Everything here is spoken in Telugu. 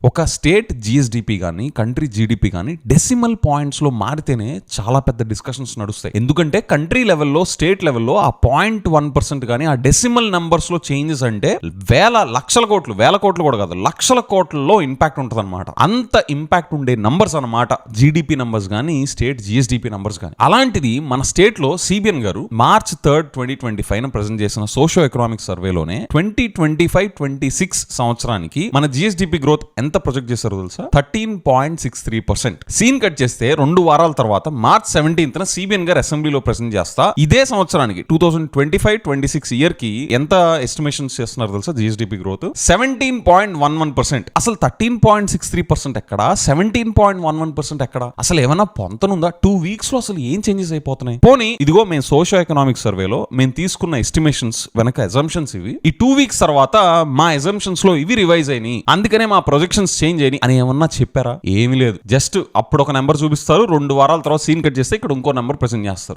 ఒక స్టేట్ జిఎస్డిపి కానీ కంట్రీ జీడిపి కానీ డెసిమల్ పాయింట్స్ లో మారితేనే చాలా పెద్ద డిస్కషన్స్ నడుస్తాయి. ఎందుకంటే కంట్రీ లెవెల్లో స్టేట్ లెవెల్లో ఆ 0.1% కానీ ఆ డెసిమల్ నంబర్స్ లో చేంజెస్ అంటే లక్షల కోట్లు కూడా కాదు, లక్షల కోట్లలో ఇంపాక్ట్ ఉంటుంది అనమాట. అంత ఇంపాక్ట్ ఉండే నంబర్స్ అనమాట జీడిపి నంబర్స్ కానీ స్టేట్ జిఎస్డిపి నంబర్స్ కానీ. అలాంటిది మన స్టేట్ లో సిబిఎన్ గారు March 3, 2025 ప్రెజెంట్ చేసిన సోషో ఎకనామిక్ సర్వేలోనే 2025-26 సంవత్సరానికి మన జిఎస్డిపి గ్రోత్ ఎంత ప్రొజెక్ట్ చేశారో తెలుసా? 13.63%. సీన్ కట్ చేస్తే 2 వారాల తర్వాత March 17న సిబిఎన్ గారు అసెంబ్లీలో ప్రెజెంట్ చేస్తా ఇదే సంవత్సరానికి 2025-26 ఇయర్ కి ఎంత ఎస్టిమేషన్స్ చేస్తున్నారు తెలుసా? GSDP growth 17.11%. అసలు 13.63% ఎక్కడ, 17.11% ఎక్కడ? అసలు ఏమైనా పొంతనుందా? 2 వీక్స్ లో అసలు ఏం చేంజెస్ అయిపోతున్నాయి? పోనీ ఇదిగో మేము సోషో ఎకనామిక్ సర్వేలో మేము తీసుకున్న ఎస్టిమేషన్స్ వెనక అజంప్షన్స్ ఇవి. ఈ 2 వీక్స్ తర్వాత మా అజంప్షన్స్ లో ఇవి రివైజ్ అయినాయి, అందుకనే మా ప్రొజెక్షన్స్ చేంజ్ అయినాయి అని ఏమన్నా చెప్పారా? ఏమీ లేదు. జస్ట్ అప్పుడు ఒక నెంబర్ చూపిస్తారు, 2 వారాల తర్వాత సీన్ కట్ చేస్తే ఇక్కడ ఇంకో నెంబర్ ప్రెజెంట్ చేస్తారు.